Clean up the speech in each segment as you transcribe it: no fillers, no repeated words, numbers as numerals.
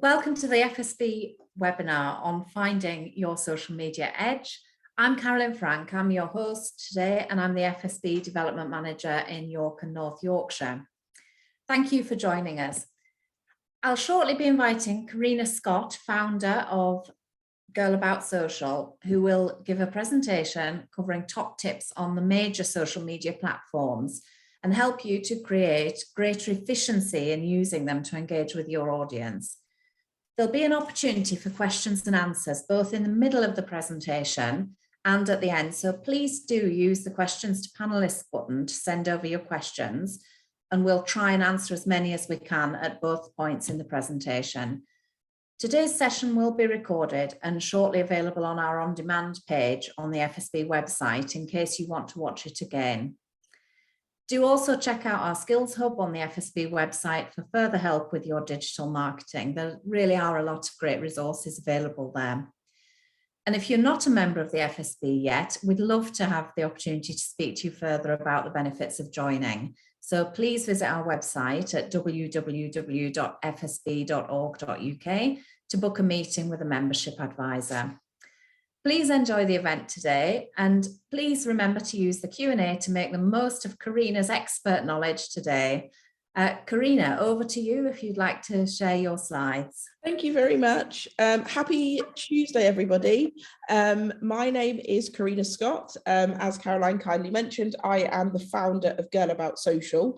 Welcome to the FSB webinar on finding your social media edge. I'm Carolyn Frank, I'm your host today, and I'm the FSB Development Manager in York and North Yorkshire. Thank you for joining us. I'll shortly be inviting Karina Scott, founder of Girl About Social, who will give a presentation covering top tips on the major social media platforms and help you to create greater efficiency in using them to engage with your audience. There'll be an opportunity for questions and answers, both in the middle of the presentation and at the end. So please do use the questions to panelists button to send over your questions, and we'll try and answer as many as we can at both points in the presentation. Today's session will be recorded and shortly available on our on-demand page on the FSB website in case you want to watch it again. Do also check out our Skills Hub on the FSB website for further help with your digital marketing. There really are a lot of great resources available there. And if you're not a member of the FSB yet, we'd love to have the opportunity to speak to you further about the benefits of joining. So please visit our website at www.fsb.org.uk to book a meeting with a membership advisor. Please enjoy the event today, and please remember to use the Q&A to make the most of Karina's expert knowledge today. Karina, over to you if you'd like to share your slides. Thank you very much. Happy Tuesday, everybody. My name is Karina Scott. As Caroline kindly mentioned, I am the founder of Girl About Social.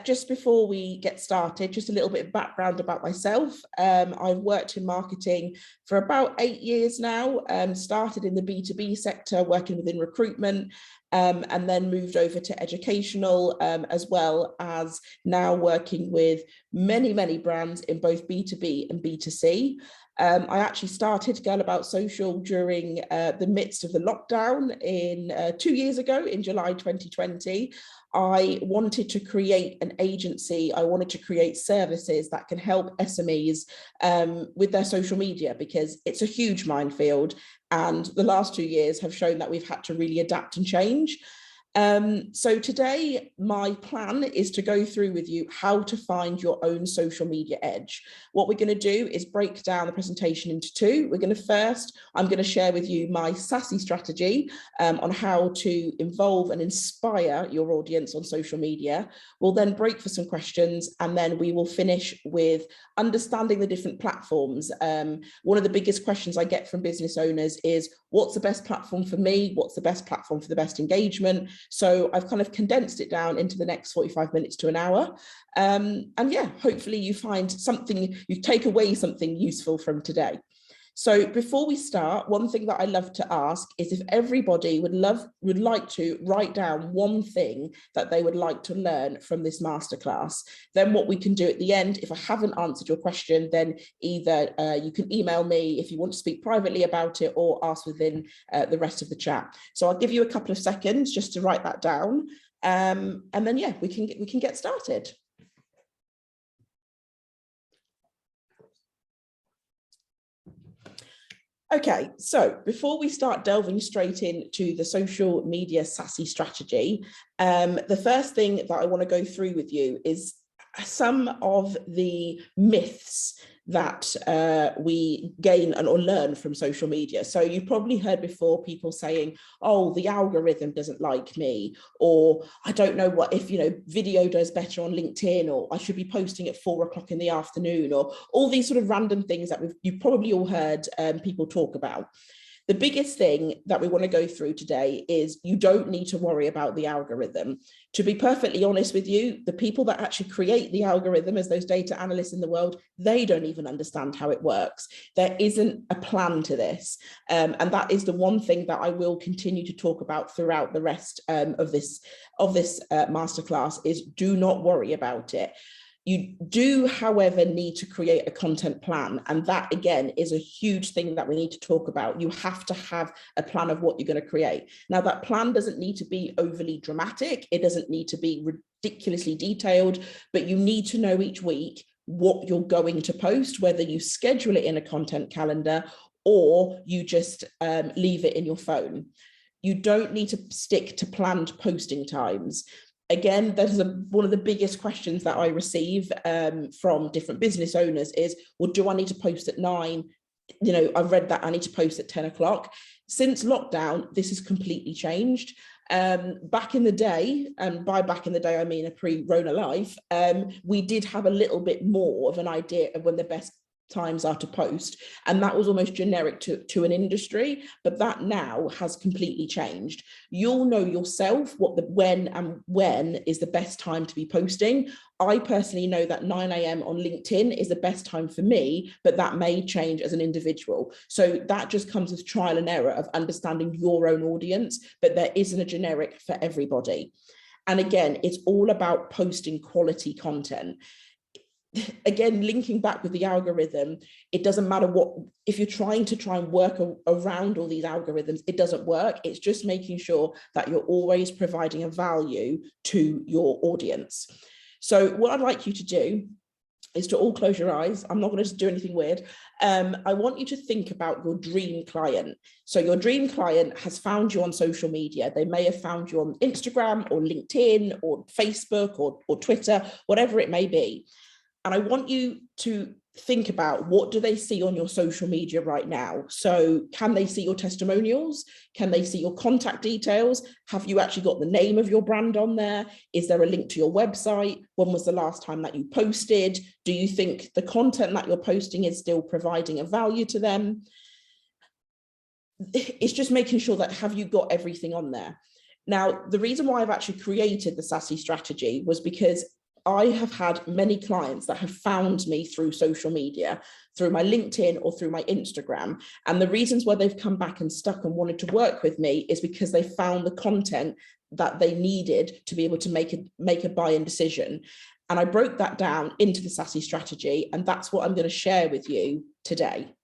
Just before we get started, just a little bit of background about myself. I've worked in marketing for about 8 years now, started in the B2B sector, working within recruitment, and then moved over to educational, as well as now working with many brands in both B2B and B2C. I actually started Girl About Social during the midst of the lockdown in 2 years ago, in July 2020. I wanted to create an agency. I wanted to create services that can help SMEs with their social media, because it's a huge minefield. And the last 2 years have shown that we've had to really adapt and change. So today, my plan is to go through with you how to find your own social media edge. What we're going to do is break down the presentation into two. I'm going to share with you my SASSY strategy on how to involve and inspire your audience on social media. We'll then break for some questions, and then we will finish with understanding the different platforms. One of the biggest questions I get from business owners is, what's the best platform for me? What's the best platform for the best engagement? So I've kind of condensed it down into the next 45 minutes to an hour. And yeah, hopefully you find something, you take away something useful from today. So before we start, one thing that I love to ask is if everybody would like to write down one thing that they would like to learn from this masterclass. Then what we can do at the end, if I haven't answered your question, then either you can email me if you want to speak privately about it, or ask within the rest of the chat. So I'll give you a couple of seconds just to write that down. And then, yeah, we can get started. Okay, so before we start delving straight into the social media SASSY strategy, the first thing that I want to go through with you is some of the myths that we gain or learn from social media. So you've probably heard before people saying, oh, the algorithm doesn't like me, or I don't know what if, video does better on LinkedIn, or I should be posting at 4 o'clock in the afternoon, or all these sort of random things that you've probably all heard people talk about. The biggest thing that we want to go through today is you don't need to worry about the algorithm. To be perfectly honest with you, the people that actually create the algorithm as those data analysts in the world, they don't even understand how it works. There isn't a plan to this. And that is the one thing that I will continue to talk about throughout the rest of this masterclass is do not worry about it. You do, however, need to create a content plan. And that, again, is a huge thing that we need to talk about. You have to have a plan of what you're going to create. Now, that plan doesn't need to be overly dramatic. It doesn't need to be ridiculously detailed, but you need to know each week what you're going to post, whether you schedule it in a content calendar or you just leave it in your phone. You don't need to stick to planned posting times. Again, that is one of the biggest questions that I receive from different business owners is, well, do I need to post at 9? You know, I've read that I need to post at 10 o'clock. Since lockdown, this has completely changed. Back in the day, and by back in the day, I mean a pre-Rona life, we did have a little bit more of an idea of when the best times are to post, and that was almost generic to an industry, but that now has completely changed. You'll know yourself what the when is the best time to be posting. I personally know that 9 a.m. on LinkedIn is the best time for me, but that may change as an individual. So that just comes with trial and error of understanding your own audience, but there isn't a generic for everybody. And again, it's all about posting quality content. Again, linking back with the algorithm, it doesn't matter what, if you're trying to work around all these algorithms, it doesn't work. It's just making sure that you're always providing a value to your audience. So what I'd like you to do is to all close your eyes. I'm not going to do anything weird. I want you to think about your dream client. So your dream client has found you on social media. They may have found you on Instagram or LinkedIn or Facebook or Twitter, whatever it may be. And I want you to think about, what do they see on your social media right now? So can they see your testimonials? Can they see your contact details? Have you actually got the name of your brand on there? Is there a link to your website? When was the last time that you posted? Do you think the content that you're posting is still providing a value to them? It's just making sure that, have you got everything on there? Now, the reason why I've actually created the SASSY strategy was because I have had many clients that have found me through social media, through my LinkedIn or through my Instagram. And the reasons why they've come back and stuck and wanted to work with me is because they found the content that they needed to be able to make a buy-in decision. And I broke that down into the SASSY strategy, and that's what I'm going to share with you today.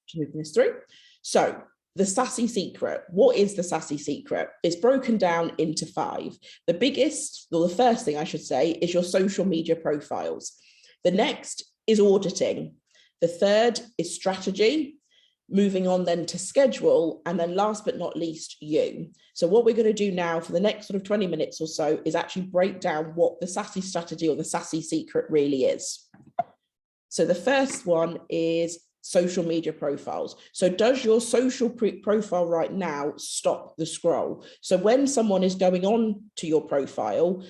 Just moving this through. So the SASSY secret. What is the SASSY secret? It's broken down into 5. The biggest, or the first thing I should say, is your social media profiles. The next is auditing. The third is strategy. Moving on then to schedule. And then last but not least, you. So what we're going to do now for the next sort of 20 minutes or so is actually break down what the SASSY strategy or the SASSY secret really is. So the first one is social media profiles. So does your social profile right now stop the scroll? So when someone is going on to your profile,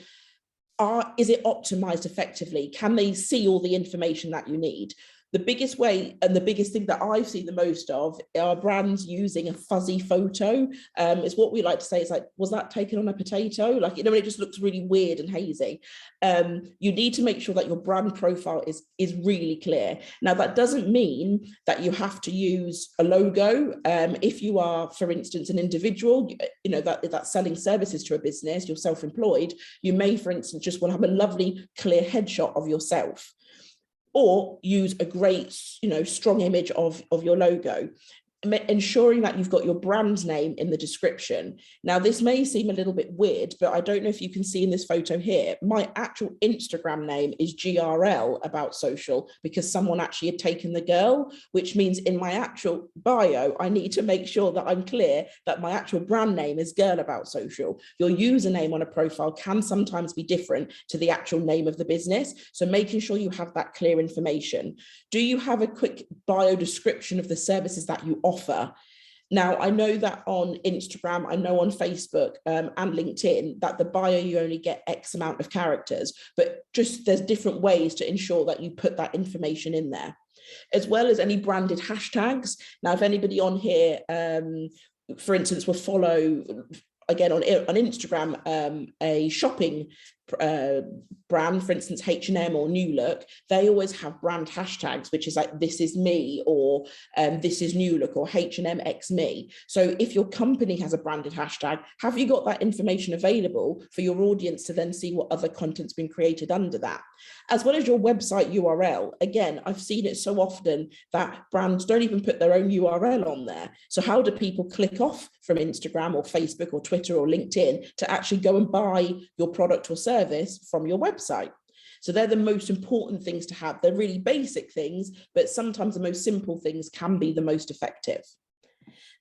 is it optimized effectively? Can they see all the information that you need? The biggest way and the biggest thing that I've seen the most of are brands using a fuzzy photo. It's what we like to say, it's like, was that taken on a potato? Like, you know, it just looks really weird and hazy. You need to make sure that your brand profile is really clear. Now, that doesn't mean that you have to use a logo. If you are, for instance, an individual, you know, that's selling services to a business, you're self-employed, you may, for instance, just want to have a lovely clear headshot of yourself, or use a great, you know, strong image of your logo, ensuring that you've got your brand name in the description. Now, this may seem a little bit weird, but I don't know if you can see in this photo here, my actual Instagram name is GRL about social, because someone actually had taken the girl, which means in my actual bio, I need to make sure that I'm clear that my actual brand name is Girl About Social. Your username on a profile can sometimes be different to the actual name of the business. So making sure you have that clear information. Do you have a quick bio description of the services that you offer? Now, I know that on Instagram, I know on Facebook and LinkedIn that the bio, you only get X amount of characters, but just there's different ways to ensure that you put that information in there, as well as any branded hashtags. Now, if anybody on here, for instance, will follow, again, on Instagram, a shopping brand, for instance, H&M or New Look, they always have brand hashtags, which is like, this is me, or this is New Look, or H&M X me. So if your company has a branded hashtag, have you got that information available for your audience to then see what other content's been created under that? As well as your website URL. Again, I've seen it so often that brands don't even put their own URL on there. So how do people click off from Instagram or Facebook or Twitter or LinkedIn to actually go and buy your product or service from your website? So they're the most important things to have. They're really basic things, but sometimes the most simple things can be the most effective.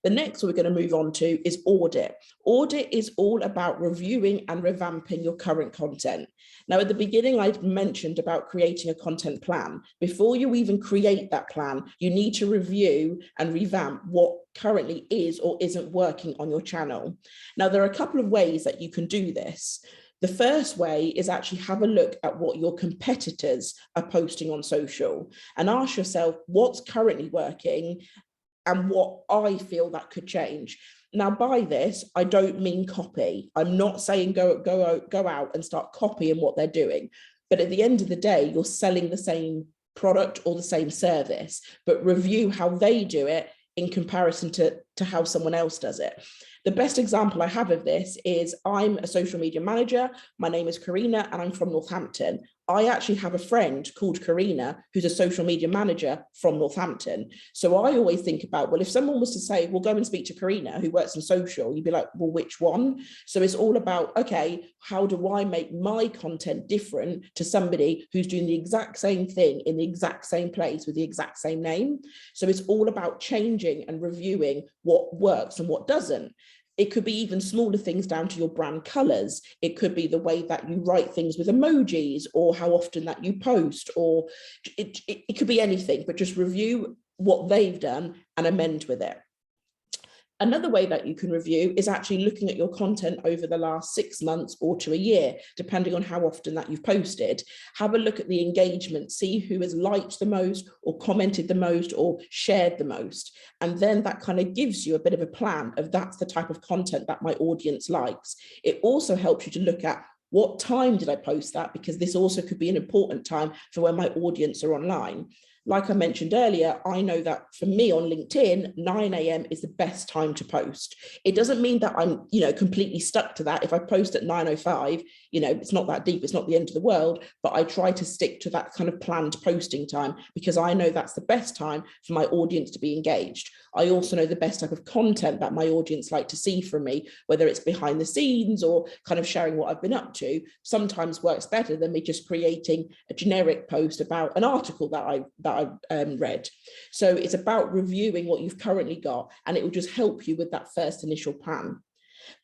The next we're going to move on to is audit. Audit is all about reviewing and revamping your current content. Now, at the beginning, I mentioned about creating a content plan. Before you even create that plan, you need to review and revamp what currently is or isn't working on your channel. Now, there are a couple of ways that you can do this. The first way is actually have a look at what your competitors are posting on social and ask yourself what's currently working and what I feel that could change. Now, by this, I don't mean copy. I'm not saying go out and start copying what they're doing. But at the end of the day, you're selling the same product or the same service, but review how they do it in comparison to how someone else does it. The best example I have of this is I'm a social media manager. My name is Karina and I'm from Northampton. I actually have a friend called Karina who's a social media manager from Northampton. So I always think about, well, if someone was to say, well, go and speak to Karina who works in social, you'd be like, well, which one? So it's all about, okay, how do I make my content different to somebody who's doing the exact same thing in the exact same place with the exact same name? So it's all about changing and reviewing what works and what doesn't. It could be even smaller things down to your brand colors. It could be the way that you write things with emojis or how often that you post, or it could be anything, but just review what they've done and amend with it. Another way that you can review is actually looking at your content over the last 6 months or to a year, depending on how often that you've posted. Have a look at the engagement, see who has liked the most or commented the most or shared the most. And then that kind of gives you a bit of a plan of that's the type of content that my audience likes. It also helps you to look at what time did I post that, because this also could be an important time for when my audience are online. Like I mentioned earlier, I know that for me on LinkedIn, 9 a.m. is the best time to post. It doesn't mean that I'm, completely stuck to that. If I post at 9:05, it's not that deep, it's not the end of the world, but I try to stick to that kind of planned posting time because I know that's the best time for my audience to be engaged. I also know the best type of content that my audience like to see from me, whether it's behind the scenes or kind of sharing what I've been up to, sometimes works better than me just creating a generic post about an article that I read. So it's about reviewing what you've currently got, and it will just help you with that first initial plan.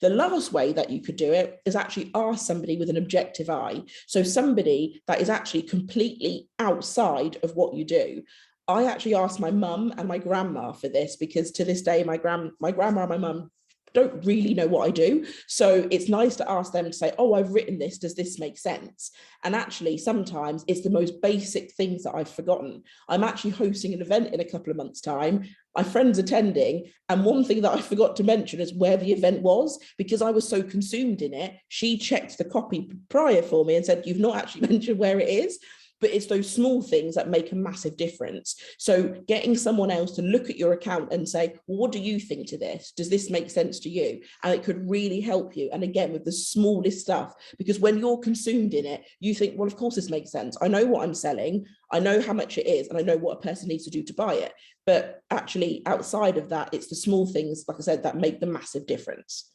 The last way that you could do it is actually ask somebody with an objective eye. So somebody that is actually completely outside of what you do. I actually asked my mum and my grandma for this because to this day, my grandma and my mum don't really know what I do. So it's nice to ask them to say, oh, I've written this. Does this make sense? And actually, sometimes it's the most basic things that I've forgotten. I'm actually hosting an event in a couple of months' time. My friend's attending. And one thing that I forgot to mention is where the event was, because I was so consumed in it. She checked the copy prior for me and said, you've not actually mentioned where it is. But it's those small things that make a massive difference. So getting someone else to look at your account and say, well, what do you think to this? Does this make sense to you? And it could really help you. And again, with the smallest stuff, because when you're consumed in it, you think, well, of course this makes sense. I know what I'm selling. I know how much it is, and I know what a person needs to do to buy it. But actually, outside of that, it's the small things, like I said, that make the massive difference.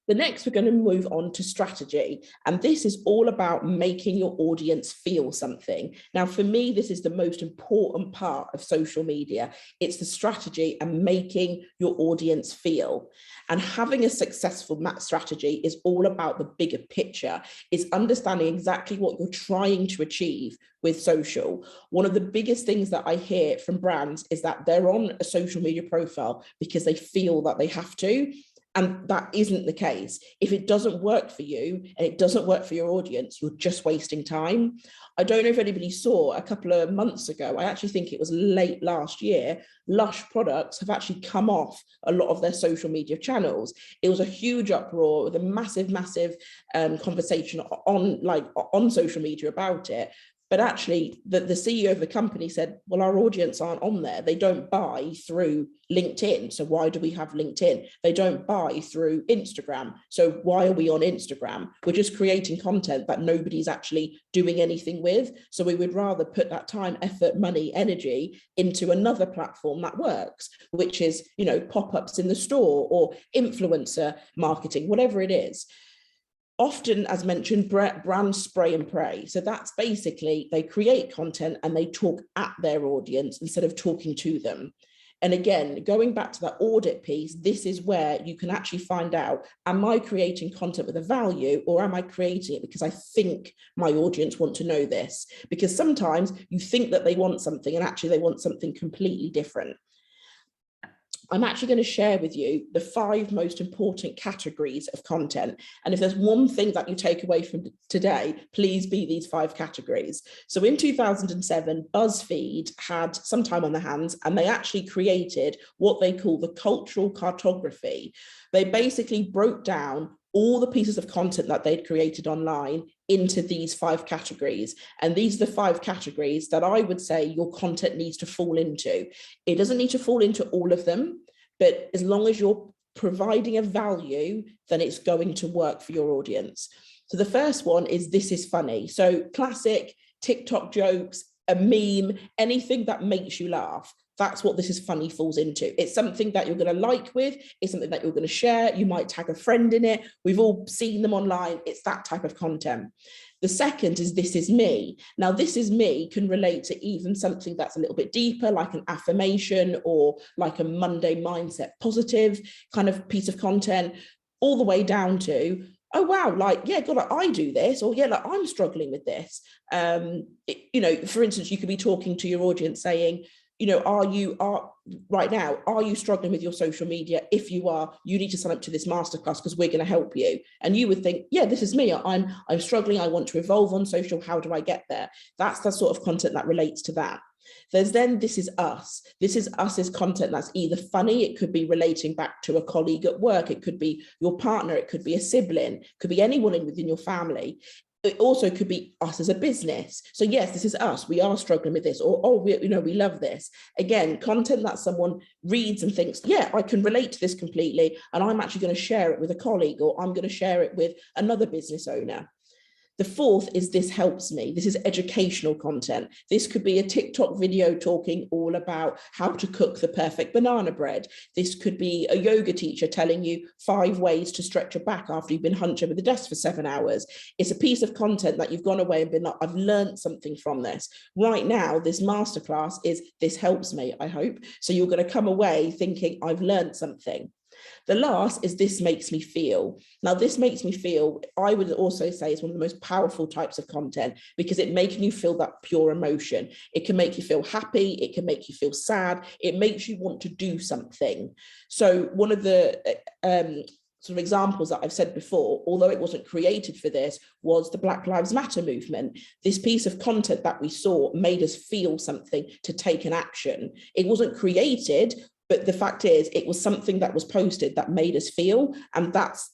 The next, we're going to move on to strategy. And this is all about making your audience feel something. Now, for me, this is the most important part of social media. It's the strategy and making your audience feel. And having a successful strategy is all about the bigger picture. It's understanding exactly what you're trying to achieve with social. One of the biggest things that I hear from brands is that they're on a social media profile because they feel that they have to. And that isn't the case. If it doesn't work for you and it doesn't work for your audience, you're just wasting time. I don't know if anybody saw a couple of months ago, I actually think it was late last year, Lush products have actually come off a lot of their social media channels. It was a huge uproar with a massive conversation on social media about it. But actually, the CEO of the company said, well, our audience aren't on there. They don't buy through LinkedIn. So why do we have LinkedIn? They don't buy through Instagram. So why are we on Instagram? We're just creating content that nobody's actually doing anything with. So we would rather put that time, effort, money, energy into another platform that works, which is, pop-ups in the store or influencer marketing, whatever it is. Often, as mentioned, brands spray and pray. So that's basically they create content and they talk at their audience instead of talking to them. And again, going back to that audit piece, this is where you can actually find out, am I creating content with a value, or am I creating it because I think my audience want to know this? Because sometimes you think that they want something and actually they want something completely different. I'm actually going to share with you the 5 most important categories of content. And if there's one thing that you take away from today, please be these 5 categories. So in 2007, BuzzFeed had some time on their hands, and they actually created what they call the cultural cartography. They basically broke down all the pieces of content that they'd created online into these 5 categories. And these are the 5 categories that I would say your content needs to fall into. It doesn't need to fall into all of them, but as long as you're providing a value, then it's going to work for your audience. So the first one is, this is funny. So classic TikTok jokes, a meme, anything that makes you laugh. That's what this is funny falls into. It's something that you're going to like with, it's something that you're going to share. You might tag a friend in it. We've all seen them online. It's that type of content. The second is, this is me. Now, this is me can relate to even something that's a little bit deeper, like an affirmation or like a Monday mindset positive kind of piece of content, all the way down to, oh wow, like, yeah, God, like, I do this, or yeah, like, I'm struggling with this. For instance, you could be talking to your audience saying, are you struggling with your social media? If you are, you need to sign up to this masterclass because we're going to help you. And you would think, yeah, this is me. I'm struggling. I want to evolve on social. How do I get there? That's the sort of content that relates to that. There's then, this is us. This is us is content that's either funny. It could be relating back to a colleague at work. It could be your partner. It could be a sibling. It could be anyone within your family. It also could be us as a business. So yes, this is us. We are struggling with this, or, oh, we love this. Again, content that someone reads and thinks, yeah, I can relate to this completely. And I'm actually going to share it with a colleague, or I'm going to share it with another business owner. The fourth is, this helps me. This is educational content. This could be a TikTok video talking all about how to cook the perfect banana bread. This could be a yoga teacher telling you 5 ways to stretch your back after you've been hunched over the desk for 7 hours. It's a piece of content that you've gone away and been like, I've learned something from this. Right now, this masterclass is, this helps me, I hope. So you're going to come away thinking, I've learned something. The last is, this makes me feel. Now, this makes me feel, I would also say, is one of the most powerful types of content, because it makes you feel that pure emotion. It can make you feel happy. It can make you feel sad. It makes you want to do something. So one of the sort of examples that I've said before, although it wasn't created for this, was the Black Lives Matter movement. This piece of content that we saw made us feel something to take an action. It wasn't created, but the fact is, it was something that was posted that made us feel, and that's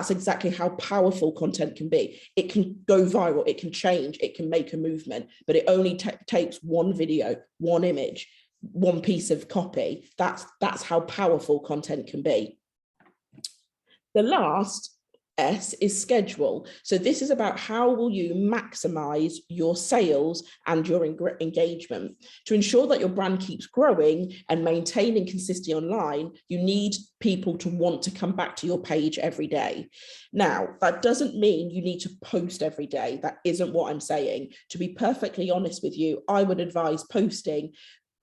exactly how powerful content can be. It can go viral, it can change, it can make a movement, but it only takes one video, one image, one piece of copy. That's how powerful content can be. The last S is schedule. So this is about how will you maximize your sales and your engagement. To ensure that your brand keeps growing and maintaining consistency online, you need people to want to come back to your page every day. Now, that doesn't mean you need to post every day. That isn't what I'm saying. To be perfectly honest with you, I would advise posting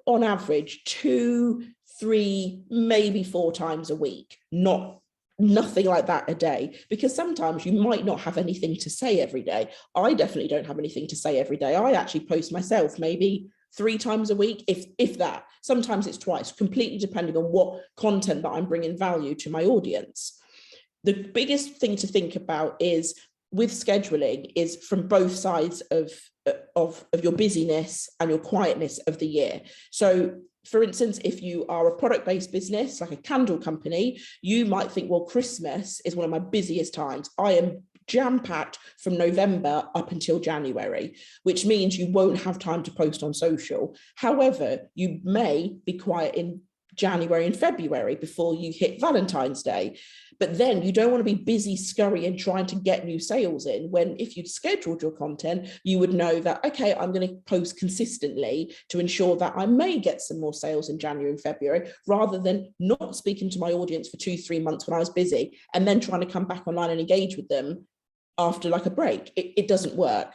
on average 2, 3, maybe 4 times a week, nothing like that a day, because sometimes you might not have anything to say every day. I definitely don't have anything to say every day. I actually post myself maybe 3 times a week, if that. Sometimes it's twice, completely depending on what content that I'm bringing value to my audience. The biggest thing to think about is, with scheduling, is from both sides of your busyness and your quietness of the year. So for instance, if you are a product-based business, like a candle company, you might think, well, Christmas is one of my busiest times. I am jam-packed from November up until January, which means you won't have time to post on social. However, you may be quiet in January and February before you hit Valentine's Day. But then you don't want to be busy scurrying trying to get new sales in, when if you'd scheduled your content, you would know that, okay, I'm going to post consistently to ensure that I may get some more sales in January and February, rather than not speaking to my audience for 2-3 months when I was busy and then trying to come back online and engage with them after like a break. It doesn't work.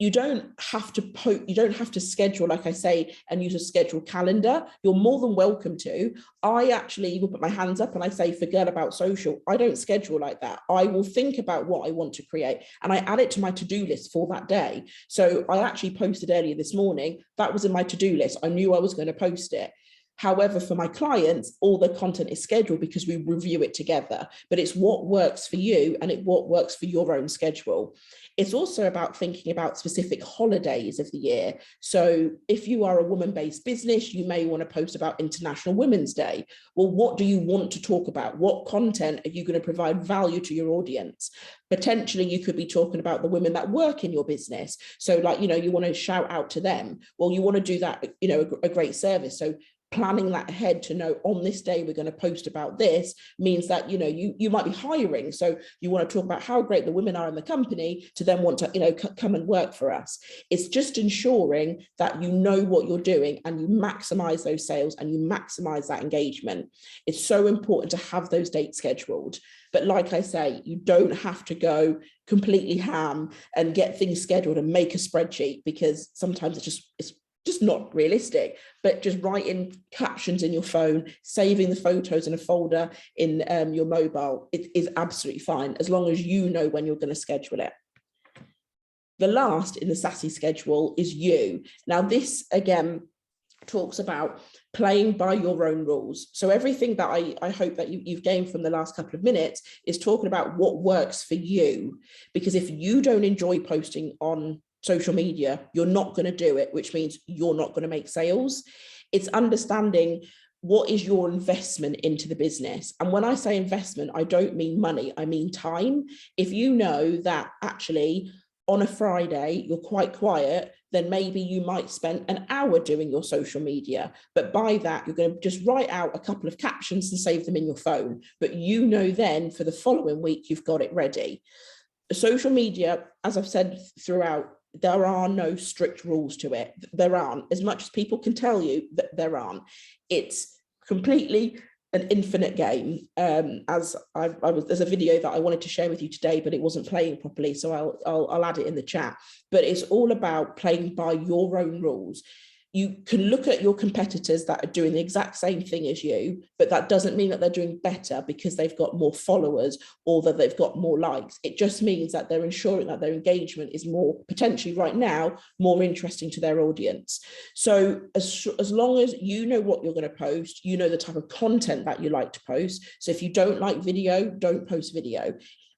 you don't have to schedule, like I say, and use a scheduled calendar. You're more than welcome to. I actually will put my hands up and I say, for Girl About Social, I don't schedule like that. I will think about what I want to create and I add it to my to-do list for that day. So I actually posted earlier this morning, that was in my to-do list. I knew I was going to post it. However, for my clients, all the content is scheduled because we review it together, but it's what works for you and what works for your own schedule. It's also about thinking about specific holidays of the year. So if you are a woman-based business, you may want to post about International Women's Day. Well, what do you want to talk about? What content are you going to provide value to your audience? Potentially, you could be talking about the women that work in your business. So like, you want to shout out to them. Well, you want to do that, a great service. So planning that ahead to know on this day we're going to post about this means that you might be hiring, so you want to talk about how great the women are in the company to then want to come and work for us. It's just ensuring that you know what you're doing and you maximize those sales and you maximize that engagement. It's so important to have those dates scheduled, but like I say, you don't have to go completely ham and get things scheduled and make a spreadsheet, because sometimes it's just not realistic. But just writing captions in your phone, saving the photos in a folder in your mobile, it is absolutely fine, as long as you know when you're going to schedule it. The last in the SASSY schedule is you. Now this again talks about playing by your own rules. So everything that I hope that you've gained from the last couple of minutes is talking about what works for you, because if you don't enjoy posting on social media, you're not going to do it, which means you're not going to make sales. It's understanding what is your investment into the business. And when I say investment, I don't mean money, I mean time. If you know that actually on a Friday you're quite quiet, then maybe you might spend an hour doing your social media, but by that you're going to just write out a couple of captions and save them in your phone. But then for the following week you've got it ready. Social media, as I've said throughout, there are no strict rules to it. There aren't, as much as people can tell you that there aren't. It's completely an infinite game. There's a video that I wanted to share with you today, but it wasn't playing properly, so I'll add it in the chat. But it's all about playing by your own rules. You can look at your competitors that are doing the exact same thing as you, but that doesn't mean that they're doing better because they've got more followers or that they've got more likes. It just means that they're ensuring that their engagement is more, potentially right now, more interesting to their audience. So as long as you know what you're going to post, you know the type of content that you like to post. So if you don't like video, don't post video.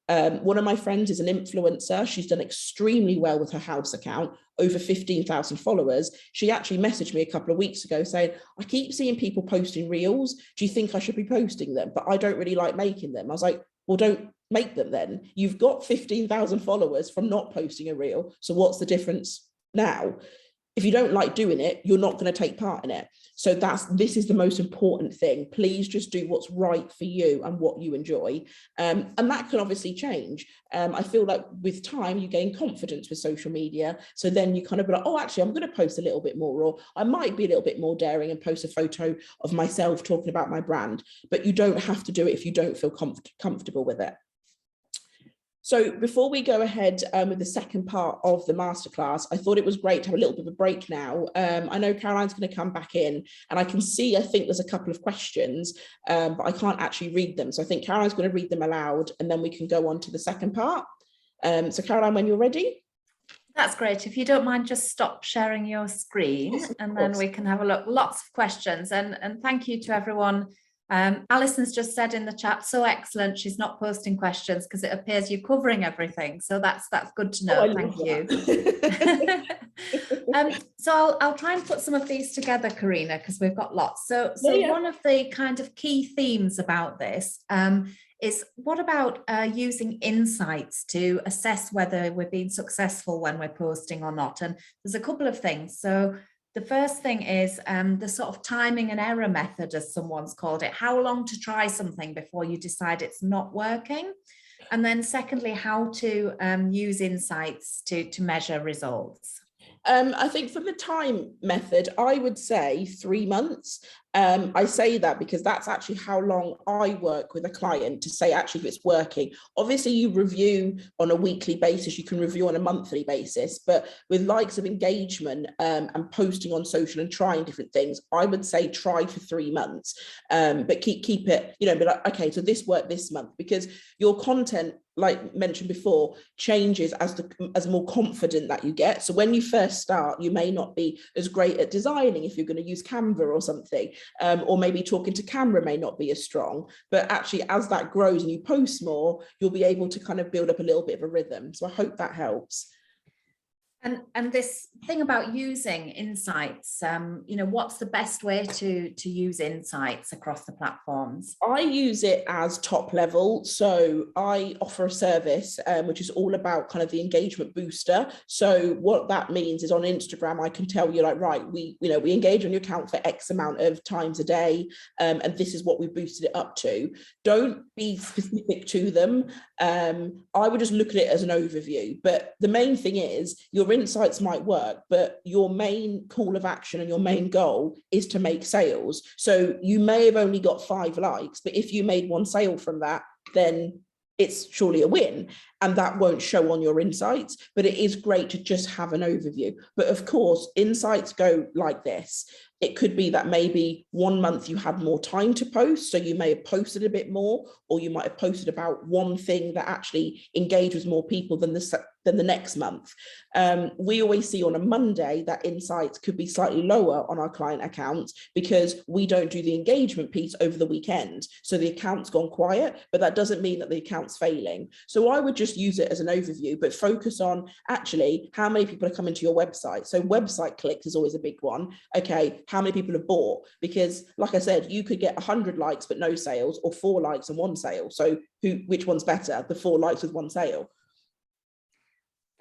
One of my friends is an influencer. She's done extremely well with her house account, over 15,000 followers. She actually messaged me a couple of weeks ago saying, I keep seeing people posting reels. Do you think I should be posting them? But I don't really like making them. I was like, well, don't make them then. You've got 15,000 followers from not posting a reel. So what's the difference now? If you don't like doing it, you're not going to take part in it. So this is the most important thing. Please just do what's right for you and what you enjoy. And that can obviously change. I feel like with time, you gain confidence with social media. So then you kind of be like, oh, actually, I'm going to post a little bit more, or I might be a little bit more daring and post a photo of myself talking about my brand. But you don't have to do it if you don't feel comfortable with it. So before we go ahead with the second part of the masterclass, I thought it was great to have a little bit of a break now. I know Caroline's going to come back in, and I can see, I think there's a couple of questions, but I can't actually read them. So I think Caroline's going to read them aloud, and then we can go on to the second part. So Caroline, when you're ready. That's great. If you don't mind, just stop sharing your screen, and then we can have a look. Lots of questions, and thank you to everyone. Alison's just said in the chat, so excellent, she's not posting questions because it appears you're covering everything, so that's good to know. Thank you. So I'll try and put some of these together, Karina, because we've got lots. So one of the kind of key themes about this is what about using insights to assess whether we're being successful when we're posting or not? And there's a couple of things. So the first thing is the sort of timing and error method, as someone's called it. How long to try something before you decide it's not working? And then secondly, how to use insights to measure results. I think from the time method, I would say 3 months. I say that because that's actually how long I work with a client to say actually if it's working. Obviously, you review on a weekly basis, you can review on a monthly basis, but with likes of engagement and posting on social and trying different things, I would say try for 3 months, but keep it, you know, be like, okay, so this worked this month, because your content, like mentioned before, changes as more confident that you get. So when you first start, you may not be as great at designing if you're going to use Canva or something, or maybe talking to camera may not be as strong, but actually as that grows and you post more, you'll be able to kind of build up a little bit of a rhythm. So I hope that helps. And this thing about using insights, you know, what's the best way to use insights across the platforms? I use it as top level. So I offer a service which is all about kind of the engagement booster. So what that means is on Instagram, I can tell you like, right, we engage on your account for X amount of times a day, and this is what we boosted it up to. Don't be specific to them. I would just look at it as an overview. But the main thing is your insights might work, but your main call of action and your main goal is to make sales. So you may have only got 5 likes, but if you made 1 sale from that, then it's surely a win, and that won't show on your insights. But it is great to just have an overview. But of course, insights go like this. It could be that maybe 1 month you had more time to post, so you may have posted a bit more, or you might have posted about one thing that actually engaged with more people than the next month. We always see on a Monday that insights could be slightly lower on our client accounts because we don't do the engagement piece over the weekend. So the account's gone quiet, but that doesn't mean that the account's failing. So I would just use it as an overview, but focus on actually how many people are coming to your website. So website clicks is always a big one. Okay, how many people have bought? Because like I said, you could get 100 likes but no sales, or 4 likes and 1 sale. So which one's better? The 4 likes with 1 sale.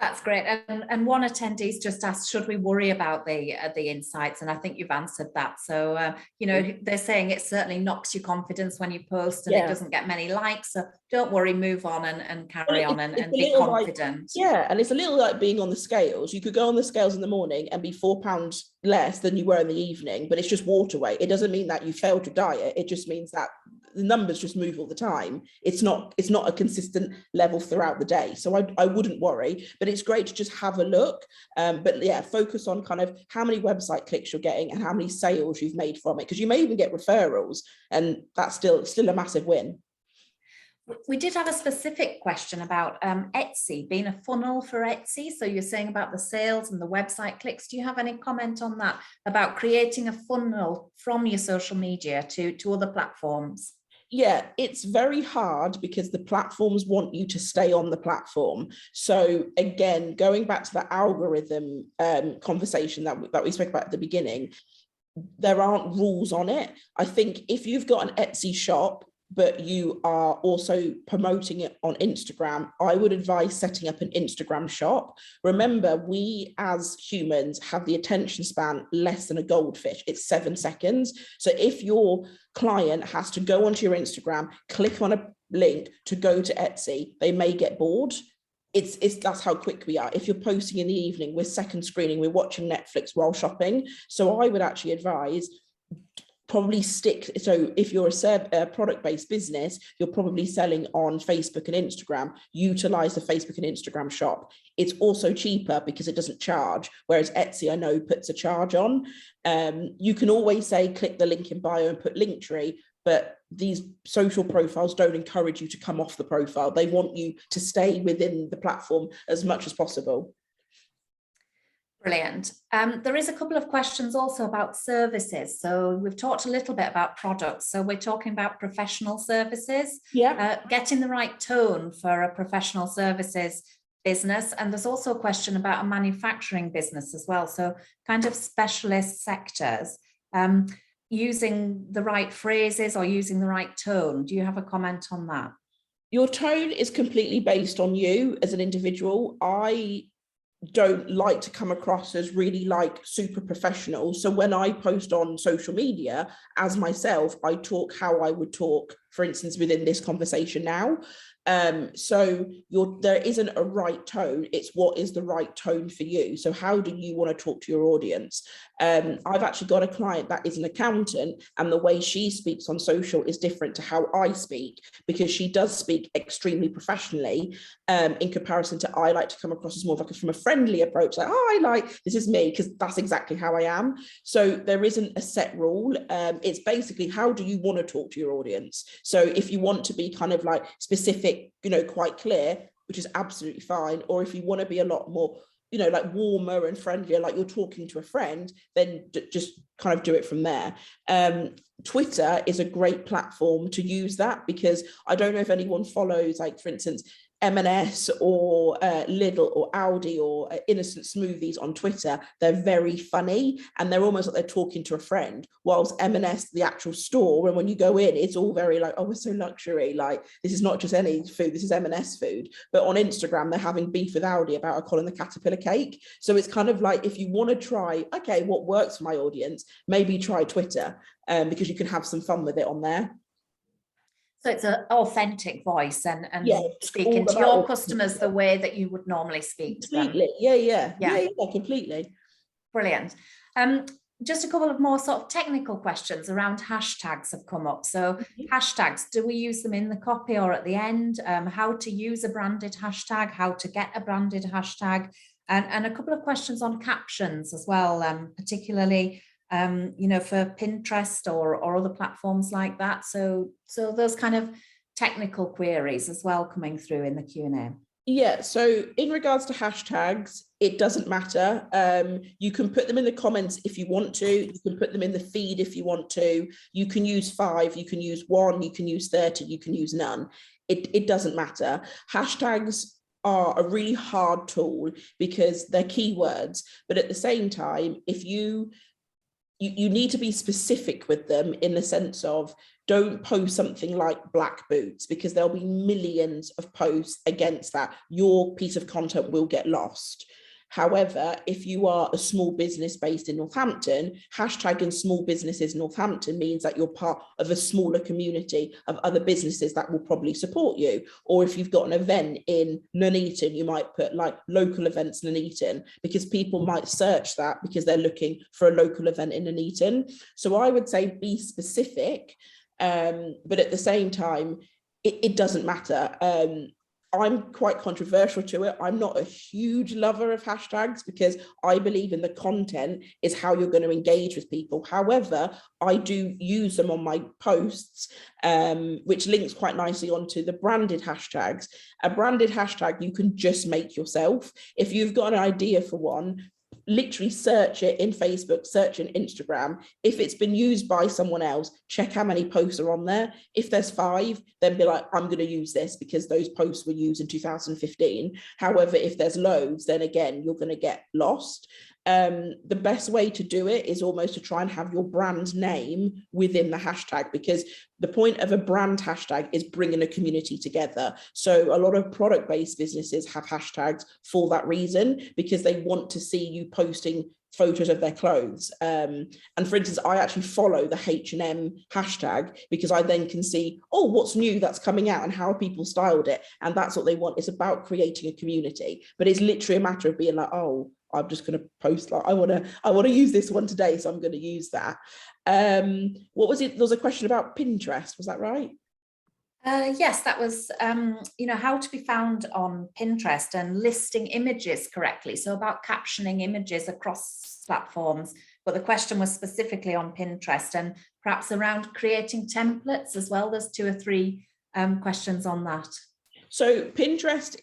That's great. And one attendee's just asked, should we worry about the insights? And I think you've answered that. So, you know, they're saying it certainly knocks your confidence when you post and it doesn't get many likes. So don't worry, move on and carry on and be confident. Like, and it's a little like being on the scales. You could go on the scales in the morning and be £4 less than you were in the evening, but it's just water weight. It doesn't mean that you failed your diet. It just means that the numbers just move all the time. It's not a consistent level throughout the day. So I wouldn't worry, but it's great to just have a look. But yeah, focus on kind of how many website clicks you're getting and how many sales you've made from it, because you may even get referrals, and that's still a massive win. We did have a specific question about Etsy, being a funnel for Etsy. So you're saying about the sales and the website clicks. Do you have any comment on that, about creating a funnel from your social media to other platforms? Yeah, it's very hard because the platforms want you to stay on the platform. So again, going back to the algorithm conversation that we spoke about at the beginning, there aren't rules on it. I think if you've got an Etsy shop, but you are also promoting it on Instagram, I would advise setting up an Instagram shop. Remember, we as humans have the attention span less than a goldfish. It's 7 seconds. So if your client has to go onto your Instagram, click on a link to go to Etsy, they may get bored. That's how quick we are. If you're posting in the evening, we're second screening, we're watching Netflix while shopping. So I would actually advise probably stick. So if you're a product-based business, you're probably selling on Facebook and Instagram, utilize the Facebook and Instagram shop. It's also cheaper because it doesn't charge, whereas Etsy, I know, puts a charge on. You can always say, click the link in bio and put Linktree, but these social profiles don't encourage you to come off the profile. They want you to stay within the platform as much as possible. Brilliant. There is a couple of questions also about services. So we've talked a little bit about products. So we're talking about professional services, getting the right tone for a professional services business. And there's also a question about a manufacturing business as well. So kind of specialist sectors, using the right phrases or using the right tone. Do you have a comment on that? Your tone is completely based on you as an individual. I don't like to come across as really like super professional. So when I post on social media as myself, I talk how I would talk for instance, within this conversation now. So there isn't a right tone, it's what is the right tone for you. So how do you want to talk to your audience? I've actually got a client that is an accountant, and the way she speaks on social is different to how I speak, because she does speak extremely professionally, in comparison to I like to come across as more like from a friendly approach, like, oh, I like, this is me, because that's exactly how I am. So there isn't a set rule. It's basically, how do you want to talk to your audience? So if you want to be kind of like specific, quite clear, which is absolutely fine, or if you want to be a lot more, like warmer and friendlier, like you're talking to a friend, then just kind of do it from there. Twitter is a great platform to use that, because I don't know if anyone follows, like, for instance, M&S or Lidl or Audi or Innocent Smoothies on Twitter. They're very funny, and they're almost like they're talking to a friend, whilst M&S, the actual store, and when you go in, it's all very like, oh, we're so luxury, like this is not just any food, this is M&S food. But on Instagram, they're having beef with Audi about a Colin the Caterpillar cake. So it's kind of like, if you want to try, okay, what works for my audience, maybe try Twitter, because you can have some fun with it on there. So it's an authentic voice, and yeah, speaking to your customers the way that you would normally speak to them. Completely. Yeah, completely. Brilliant. Just a couple of more sort of technical questions around hashtags have come up. So hashtags, do we use them in the copy or at the end? How to use a branded hashtag, how to get a branded hashtag, and a couple of questions on captions as well, particularly for Pinterest or other platforms like that. So those kind of technical queries as well coming through in the Q&A. Yeah, so in regards to hashtags, it doesn't matter. You can put them in the comments if you want to. You can put them in the feed if you want to. You can use 5, you can use 1, you can use 30, you can use none. It doesn't matter. Hashtags are a really hard tool because they're keywords, but at the same time, if you need to be specific with them, in the sense of, don't post something like black boots, because there'll be millions of posts against that. Your piece of content will get lost. However, if you are a small business based in Northampton, hashtagging small businesses in Northampton means that you're part of a smaller community of other businesses that will probably support you. Or if you've got an event in Nuneaton, you might put like local events Nuneaton, because people might search that because they're looking for a local event in Nuneaton. So I would say be specific, but at the same time, it doesn't matter. I'm quite controversial to it. I'm not a huge lover of hashtags, because I believe in the content is how you're going to engage with people. However, I do use them on my posts, which links quite nicely onto the branded hashtags. A branded hashtag you can just make yourself. If you've got an idea for one, literally search it in Facebook, search in Instagram. If it's been used by someone else, check how many posts are on there. If there's 5, then be like, I'm going to use this because those posts were used in 2015. However, if there's loads, then again, you're going to get lost. The best way to do it is almost to try and have your brand name within the hashtag, because the point of a brand hashtag is bringing a community together. So a lot of product-based businesses have hashtags for that reason, because they want to see you posting photos of their clothes. And for instance, I actually follow the H&M hashtag, because I then can see, oh, what's new that's coming out and how people styled it. And that's what they want. It's about creating a community, but it's literally a matter of being like, oh, I'm just going to post, like, I want to use this one today, so I'm going to use that. What was it? There was a question about Pinterest. Was that right? Yes, that was, how to be found on Pinterest and listing images correctly. So about captioning images across platforms, but the question was specifically on Pinterest, and perhaps around creating templates as well. There's 2 or 3 questions on that. So Pinterest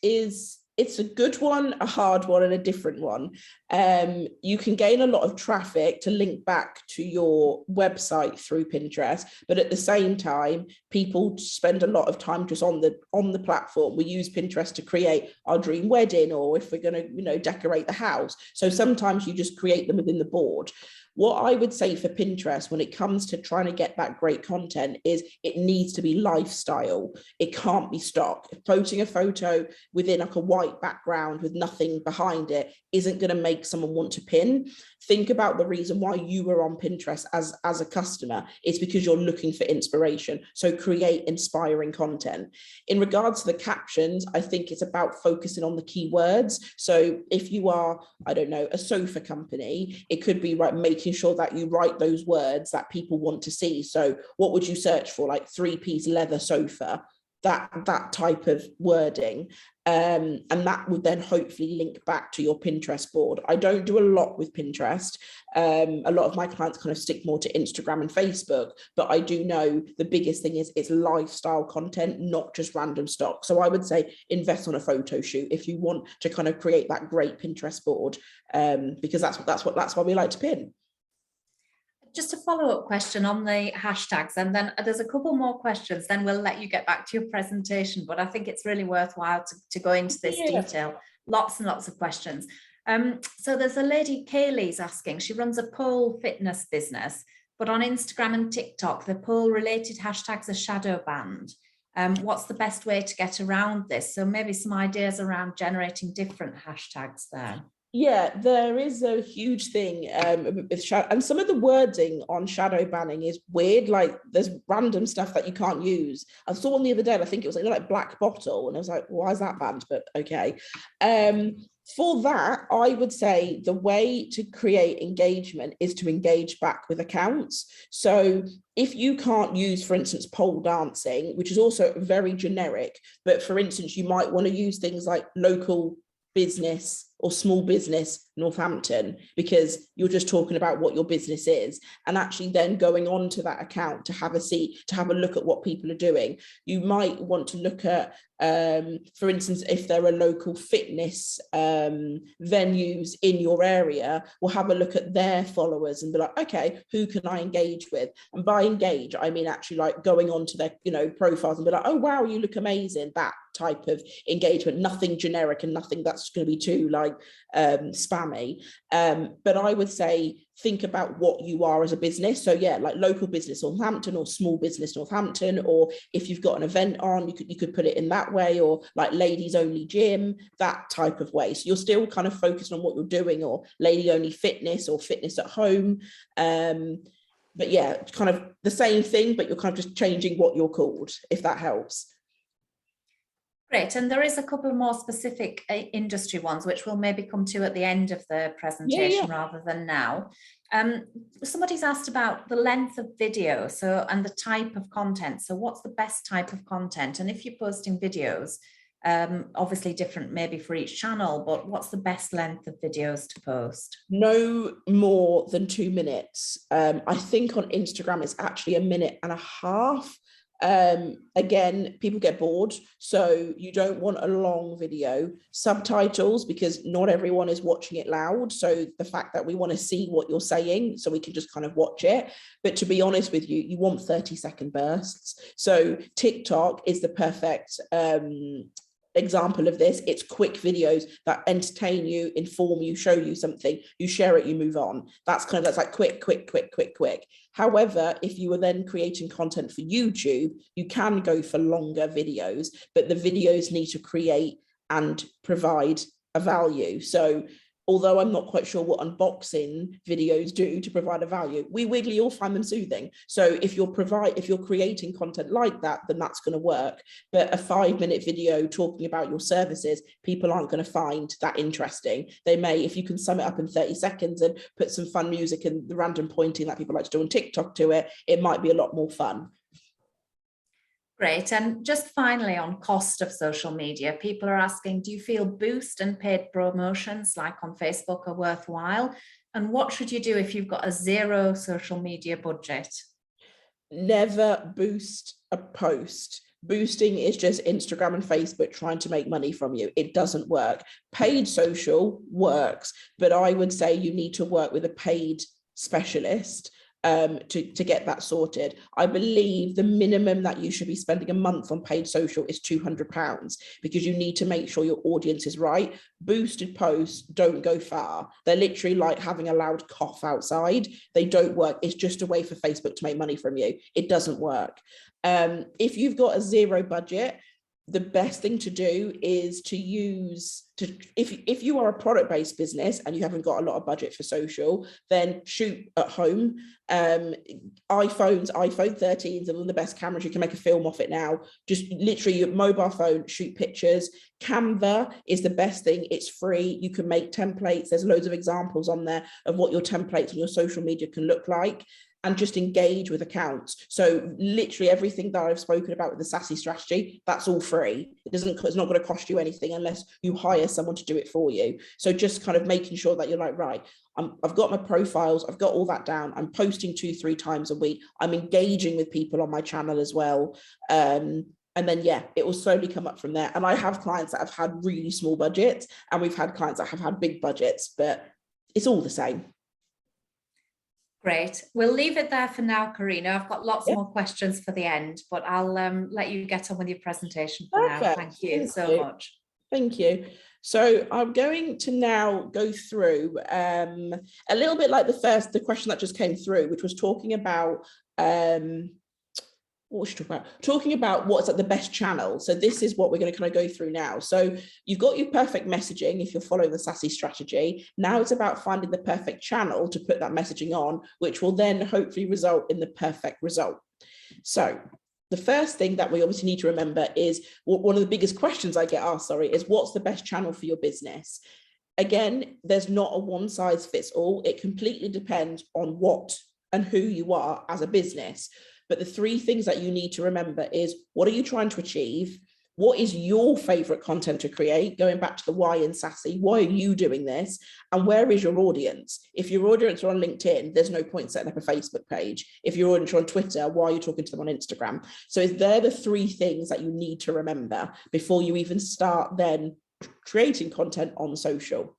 it's a good one, a hard one, and a different one. You can gain a lot of traffic to link back to your website through Pinterest, but at the same time, people spend a lot of time just on the platform. We use Pinterest to create our dream wedding, or if we're going to, decorate the house. So sometimes you just create them within the board. What I would say for Pinterest when it comes to trying to get that great content is it needs to be lifestyle. It can't be stock. Posting a photo within like a white background with nothing behind it isn't going to make someone want to pin. Think about the reason why you were on Pinterest as a customer. It's because you're looking for inspiration. So create inspiring content. In regards to the captions, I think it's about focusing on the keywords. So if you are, I don't know, a sofa company, it could be right making sure that you write those words that people want to see. So what would you search for? Like 3-piece leather sofa, that type of wording. And that would then hopefully link back to your Pinterest board. I don't do a lot with Pinterest. A lot of my clients kind of stick more to Instagram and Facebook, but I do know the biggest thing is it's lifestyle content, not just random stock. So I would say invest on a photo shoot if you want to kind of create that great Pinterest board, because that's why we like to pin. Just a follow-up question on the hashtags, and then there's a couple more questions, then we'll let you get back to your presentation, but I think it's really worthwhile to go into this detail. Lots and lots of questions. So there's a lady, Kaylee's asking, she runs a pole fitness business, but on Instagram and TikTok, the pole related hashtags are shadow banned. What's the best way to get around this? So maybe some ideas around generating different hashtags there. Yeah, there is a huge thing with shadow, and some of the wording on shadow banning is weird. Like there's random stuff that you can't use. I saw one the other day, and I think it was like black bottle, and I was like, why is that banned? But okay. For that, I would say the way to create engagement is to engage back with accounts. So if you can't use, for instance, pole dancing, which is also very generic, but for instance, you might want to use things like local business or small business Northampton, because you're just talking about what your business is, and actually then going on to that account to have a look at what people are doing. You might want to look at, for instance, if there are local fitness venues in your area, we'll have a look at their followers and be like, okay, who can I engage with? And by engage, I mean actually like going on to their, profiles and be like, oh wow, you look amazing. That type of engagement, nothing generic and nothing that's going to be too like spammy. But I would say think about what you are as a business. So yeah, like local business Northampton or small business Northampton, or if you've got an event on, you could put it in that way, or like ladies only gym, that type of way. So you're still kind of focused on what you're doing, or lady only fitness or fitness at home. But yeah, kind of the same thing, but you're kind of just changing what you're called, if that helps. Great, and there is a couple more specific industry ones, which we'll maybe come to at the end of the presentation rather than now. Somebody's asked about the length of video, and the type of content. So what's the best type of content? And if you're posting videos, obviously different maybe for each channel, but what's the best length of videos to post? No more than 2 minutes. I think on Instagram it's actually 1.5 minutes. Again, people get bored, so you don't want a long video. Subtitles, because not everyone is watching it loud, so the fact that we want to see what you're saying so we can just kind of watch it. But to be honest with you, you want 30-second bursts. So TikTok is the perfect example of this. It's quick videos that entertain you, inform you, show you something, you share it, you move on. That's like quick. However, if you are then creating content for YouTube, you can go for longer videos, but the videos need to create and provide a value. So although I'm not quite sure what unboxing videos do to provide a value, we weirdly all find them soothing. So if you're creating content like that, then that's going to work. But a 5-minute video talking about your services, people aren't going to find that interesting. They may, if you can sum it up in 30 seconds and put some fun music and the random pointing that people like to do on TikTok to it, it might be a lot more fun. Great. And just finally on cost of social media, people are asking, do you feel boost and paid promotions like on Facebook are worthwhile? And what should you do if you've got a zero social media budget? Never boost a post. Boosting is just Instagram and Facebook trying to make money from you. It doesn't work. Paid social works, but I would say you need to work with a paid specialist. to get that sorted. I believe the minimum that you should be spending a month on paid social is £200, because you need to make sure your audience is right. Boosted posts don't go far. They're literally like having a loud cough outside. They don't work. It's just a way for Facebook to make money from you. It doesn't work. If you've got a zero budget, the best thing to do is to if you are a product-based business and you haven't got a lot of budget for social, then shoot at home. iPhone 13s are one of the best cameras. You can make a film off it now. Just literally your mobile phone, shoot pictures. Canva is the best thing. It's free. You can make templates. There's loads of examples on there of what your templates on your social media can look like, and just engage with accounts. So literally everything that I've spoken about with the SASE strategy, that's all free. It's not going to cost you anything unless you hire someone to do it for you. So just kind of making sure that you're like, right, I've got my profiles, I've got all that down. I'm posting 2-3 times a week. I'm engaging with people on my channel as well. And then, yeah, it will slowly come up from there. And I have clients that have had really small budgets, and we've had clients that have had big budgets, but it's all the same. Great. We'll leave it there for now, Karina. I've got lots more questions for the end, but I'll let you get on with your presentation for now. Thank you so much. Thank you. So I'm going to now go through a little bit like the question that just came through, which was talking about talking about what's like the best channel. So this is what we're going to kind of go through now. So you've got your perfect messaging if you're following the SASE strategy. Now it's about finding the perfect channel to put that messaging on, which will then hopefully result in the perfect result. So the first thing that we obviously need to remember is one of the biggest questions I get asked, is what's the best channel for your business? Again, there's not a one size fits all. It completely depends on what and who you are as a business. But the three things that you need to remember is, what are you trying to achieve? What is your favorite content to create? Going back to the why in SASE, why are you doing this? And where is your audience? If your audience are on LinkedIn, there's no point setting up a Facebook page. If your audience are on Twitter, why are you talking to them on Instagram? So they're the three things that you need to remember before you even start then creating content on social.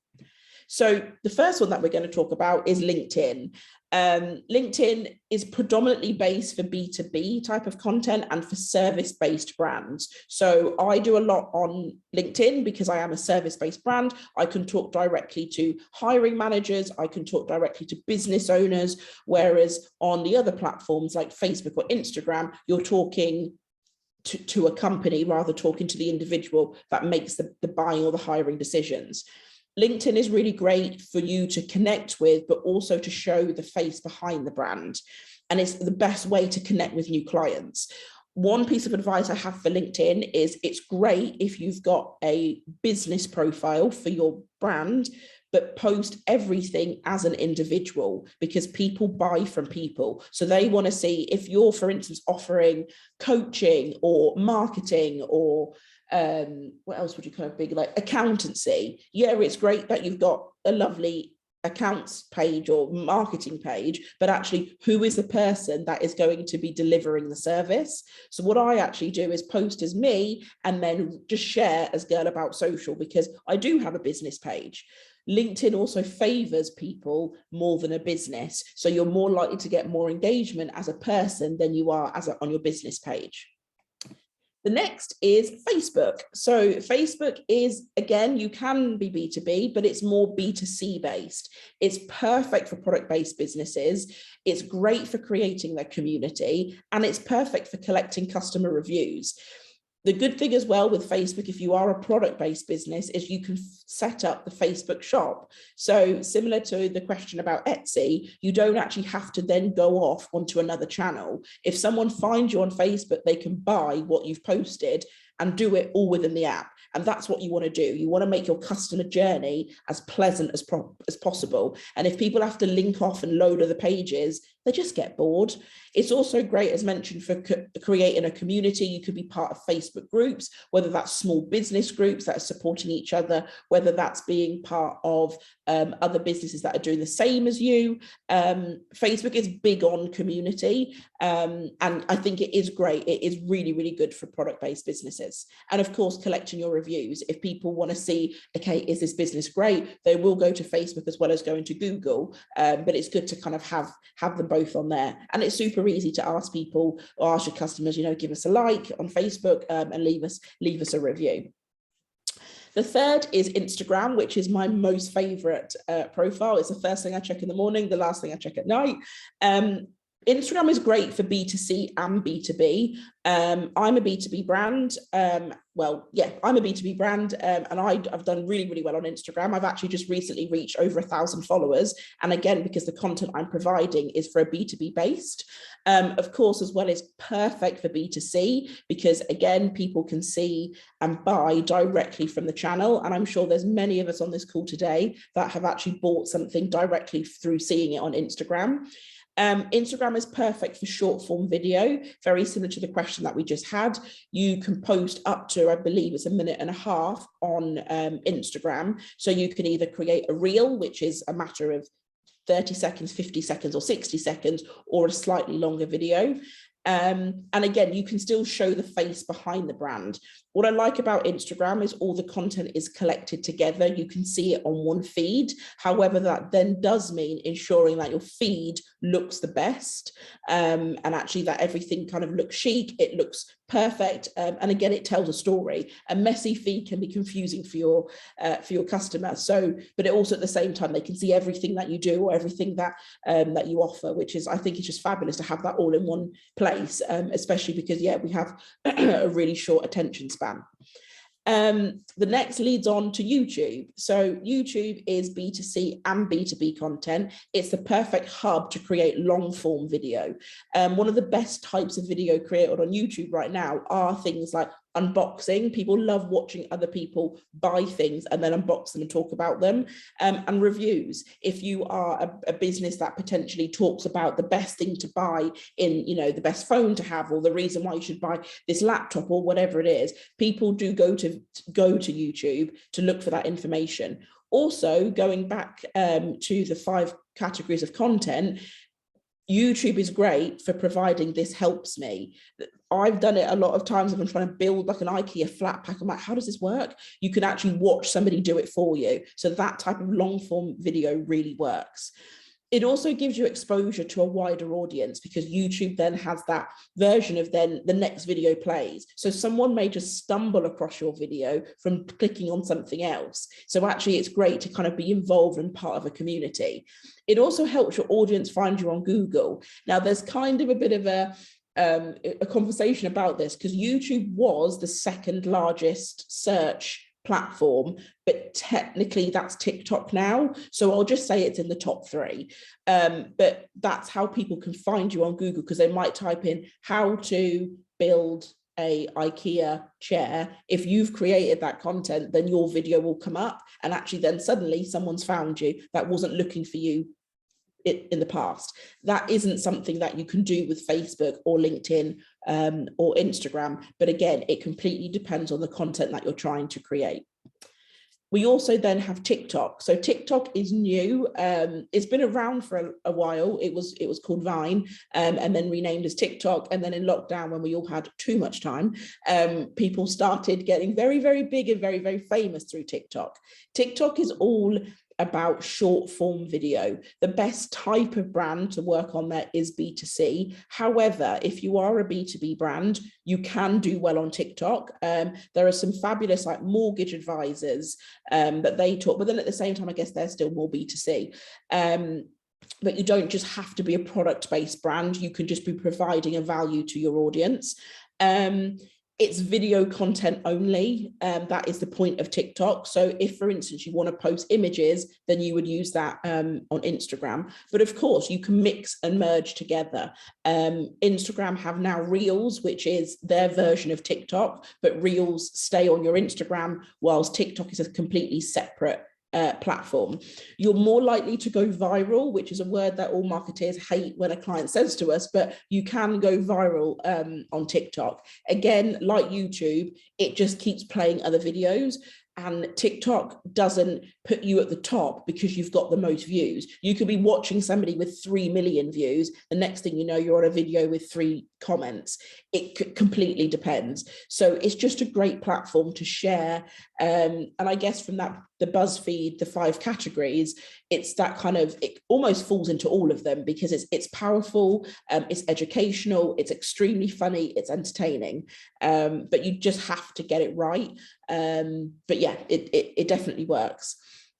So the first one that we're going to talk about is LinkedIn. LinkedIn is predominantly based for B2B type of content and for service-based brands. So I do a lot on LinkedIn because I am a service-based brand. I can talk directly to hiring managers. I can talk directly to business owners, whereas on the other platforms like Facebook or Instagram, you're talking to a company rather talking to the individual that makes the buying or the hiring decisions. LinkedIn is really great for you to connect with, but also to show the face behind the brand. And it's the best way to connect with new clients. One piece of advice I have for LinkedIn is it's great if you've got a business profile for your brand, but post everything as an individual, because people buy from people. So they want to see if you're, for instance, offering coaching or marketing or what else would you kind of big like accountancy. Yeah, it's great that you've got a lovely accounts page or marketing page, but actually who is the person that is going to be delivering the service? So what I actually do is post as me and then just share as Girl About Social, because I do have a business page. LinkedIn also favors people more than a business. So you're more likely to get more engagement as a person than you are on your business page. The next is Facebook. So Facebook is, again, you can be B2B, but it's more B2C based. It's perfect for product-based businesses. It's great for creating their community, and it's perfect for collecting customer reviews. The good thing as well with Facebook, if you are a product-based business, is you can set up the Facebook shop. So similar to the question about Etsy, you don't actually have to then go off onto another channel. If someone finds you on Facebook, they can buy what you've posted and do it all within the app. And that's what you want to do. You want to make your customer journey as pleasant as possible. And if people have to link off and load other pages, they just get bored. It's also great, as mentioned, for creating a community. You could be part of Facebook groups, whether that's small business groups that are supporting each other, whether that's being part of other businesses that are doing the same as you. Facebook is big on community, and I think it is great. It is really, really good for product-based businesses. And of course, collecting your reviews. If people want to see, okay, is this business great, they will go to Facebook as well as going to Google, but it's good to kind of have them both on there. And it's super easy to ask people, or ask your customers, you know, give us a like on Facebook, and leave us a review. The third is Instagram, which is my most favorite profile. It's the first thing I check in the morning, the last thing I check at night. Instagram is great for B2C and B2B. I'm a B2B brand. I'm a B2B brand, and I've done really, really well on Instagram. I've actually just recently reached over 1,000 followers. And again, because the content I'm providing is for a B2B based. Of course, as well, is perfect for B2C, because again, people can see and buy directly from the channel. And I'm sure there's many of us on this call today that have actually bought something directly through seeing it on Instagram. Instagram is perfect for short form video, very similar to the question that we just had. You can post up to, I believe it's 1.5 minutes on Instagram. So you can either create a reel, which is a matter of 30 seconds, 50 seconds or 60 seconds, or a slightly longer video. And again, you can still show the face behind the brand. What I like about Instagram is all the content is collected together. You can see it on one feed. However, that then does mean ensuring that your feed looks the best, and actually that everything kind of looks chic, it looks perfect, and again, it tells a story. A messy feed can be confusing for your customer. So, but it also at the same time, they can see everything that you do or everything that that you offer, which is, I think, it's just fabulous to have that all in one place, especially because we have a really short attention span. The next leads on to YouTube. So YouTube is B2C and B2B content. It's the perfect hub to create long form video. One of the best types of video created on YouTube right now are things like unboxing. People love watching other people buy things and then unbox them and talk about them, and reviews. If you are a business that potentially talks about the best thing to buy in, you know, the best phone to have, or the reason why you should buy this laptop or whatever it is, people do go to YouTube to look for that information. Also, going back to the 5 categories of content, YouTube is great for providing this helps me. I've done it a lot of times if I'm trying to build like an IKEA flat pack. I'm like, how does this work? You can actually watch somebody do it for you. So that type of long form video really works. It also gives you exposure to a wider audience, because YouTube then has that version of then the next video plays. So someone may just stumble across your video from clicking on something else. So actually it's great to kind of be involved and part of a community. It also helps your audience find you on Google. Now there's kind of a bit of a conversation about this, because YouTube was the second largest search platform, but technically that's TikTok now. So I'll just say it's in the top 3. But that's how people can find you on Google, because they might type in how to build a IKEA chair. If you've created that content, then your video will come up, and actually then suddenly someone's found you that wasn't looking for you in the past. That isn't something that you can do with Facebook or LinkedIn or Instagram. But again, it completely depends on the content that you're trying to create. We also then have TikTok. So TikTok is new. It's been around for a while. It was called Vine, and then renamed as TikTok. And then in lockdown, when we all had too much time, people started getting very, very big and very, very famous through TikTok. TikTok is all about short form video. The best type of brand to work on there is B2C. However, if you are a B2B brand, you can do well on TikTok. There are some fabulous like mortgage advisors that they talk, but then at the same time, I guess they're still more B2C. But you don't just have to be a product-based brand. You can just be providing a value to your audience. It's video content only. That is the point of TikTok. So if, for instance, you want to post images, then you would use that on Instagram. But of course, you can mix and merge together. Instagram have now Reels, which is their version of TikTok, but Reels stay on your Instagram, whilst TikTok is a completely separate platform. You're more likely to go viral, which is a word that all marketers hate when a client says to us, but you can go viral on TikTok. Again, like YouTube, it just keeps playing other videos. And TikTok doesn't put you at the top because you've got the most views. You could be watching somebody with 3 million views. The next thing you know, you're on a video with 3 comments. It completely depends. So it's just a great platform to share. And I guess from that, the BuzzFeed, the 5 categories, it's that kind of, it almost falls into all of them because it's powerful, it's educational, it's extremely funny, it's entertaining, but you just have to get it right. But yeah, it definitely works.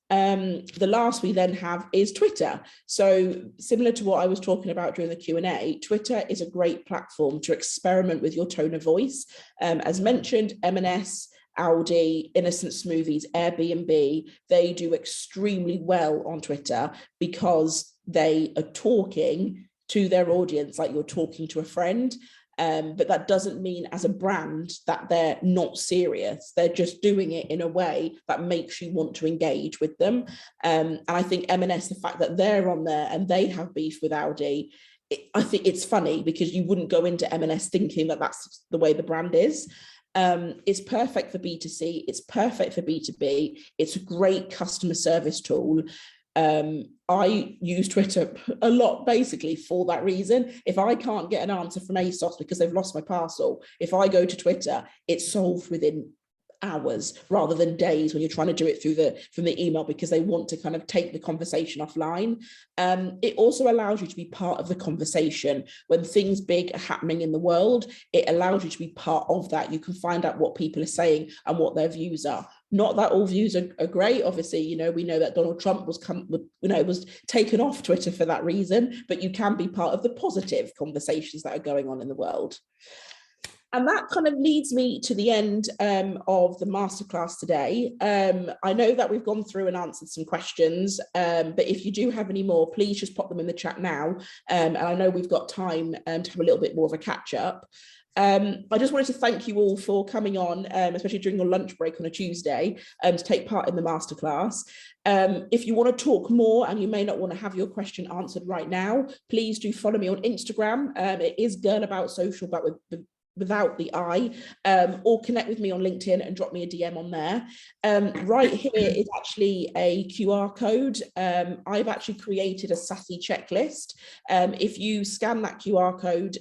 The last we then have is Twitter. So similar to what I was talking about during the Q&A, Twitter is a great platform to experiment with your tone of voice. As mentioned, M&S, Audi, Innocent Smoothies, Airbnb, they do extremely well on Twitter because they are talking to their audience like you're talking to a friend. But that doesn't mean as a brand that they're not serious. They're just doing it in a way that makes you want to engage with them. And I think M&S, the fact that they're on there and they have beef with Audi, I think it's funny because you wouldn't go into M&S thinking that that's the way the brand is. It's perfect for B2C. It's perfect for B2B. It's a great customer service tool. I use Twitter a lot basically for that reason. If I can't get an answer from ASOS because they've lost my parcel, if I go to Twitter, it's solved within hours rather than days when you're trying to do it from the email because they want to kind of take the conversation offline. It also allows you to be part of the conversation when things big are happening in the world. It allows you to be part of that. You can find out what people are saying and what their views are. Not that all views are great. Obviously, we know that Donald Trump was taken off Twitter for that reason, but you can be part of the positive conversations that are going on in the world. And that kind of leads me to the end of the masterclass today. I know that we've gone through and answered some questions, but if you do have any more, please just pop them in the chat now. And I know we've got time to have a little bit more of a catch up. I just wanted to thank you all for coming on, especially during your lunch break on a Tuesday, to take part in the masterclass. If you want to talk more and you may not want to have your question answered right now, please do follow me on Instagram. It is Girl About Social, but without the I, or connect with me on LinkedIn and drop me a DM on there. Right here is actually a QR code. I've actually created a SASE checklist. If you scan that QR code,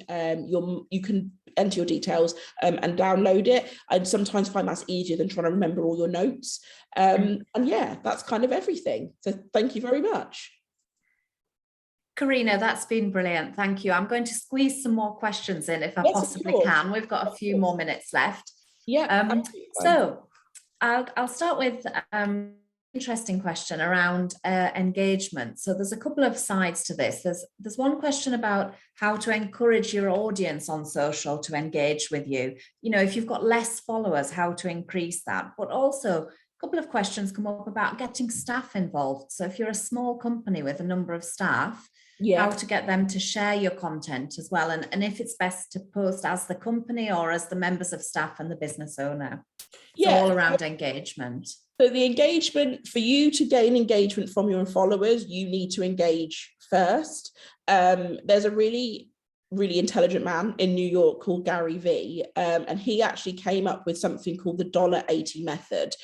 you can enter your details and download it. I sometimes find that's easier than trying to remember all your notes. And yeah, that's kind of everything. So thank you very much. Karina, that's been brilliant. Thank you. I'm going to squeeze some more questions in if I possibly can. We've got a few more minutes left. Yeah. So I'll start with interesting question around engagement. So there's a couple of sides to this. There's one question about how to encourage your audience on social to engage with you. If you've got less followers, how to increase that. But also a couple of questions come up about getting staff involved. So if you're a small company with a number of staff, how to get them to share your content as well. And if it's best to post as the company or as the members of staff and the business owner. So all around engagement. So the engagement, for you to gain engagement from your followers, you need to engage first. There's a really intelligent man in New York called Gary Vee, and he actually came up with something called the $80 method.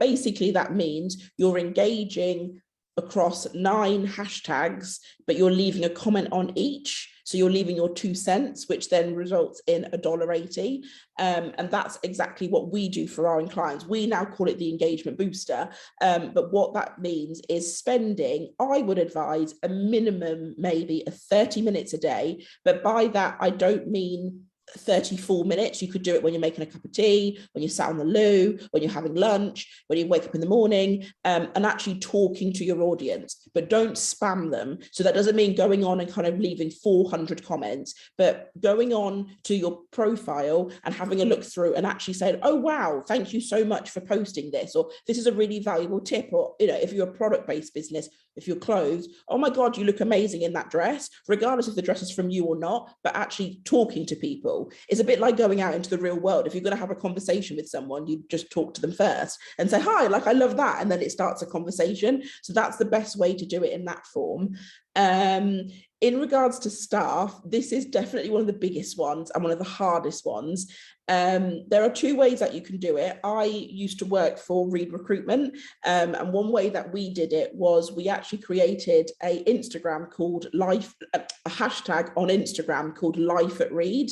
Basically, that means you're engaging across 9 hashtags, but you're leaving a comment on each. So you're leaving your 2 cents, which then results in $1.80. And that's exactly what we do for our clients. We now call it the engagement booster. But what that means is spending, I would advise, a minimum maybe of 30 minutes a day. But by that, I don't mean 34 minutes. You could do it when you're making a cup of tea, when you're sat on the loo, when you're having lunch, when you wake up in the morning, and actually talking to your audience, but don't spam them. So that doesn't mean going on and kind of leaving 400 comments, but going on to your profile and having a look through and actually saying, oh, wow, thank you so much for posting this, or this is a really valuable tip, or, you know, if you're a product-based business, if you're clothes, oh my God, you look amazing in that dress, regardless if the dress is from you or not, but actually talking to people is a bit like going out into the real world. If you're going to have a conversation with someone, you just talk to them first and say, hi, like, I love that. And then it starts a conversation. So that's the best way to do it in that form. In regards to staff, this is definitely one of the biggest ones and one of the hardest ones. There are two ways that you can do it. I used to work for Reed Recruitment, and one way that we did it was we actually created a Instagram called a hashtag on Instagram called Life at Reed.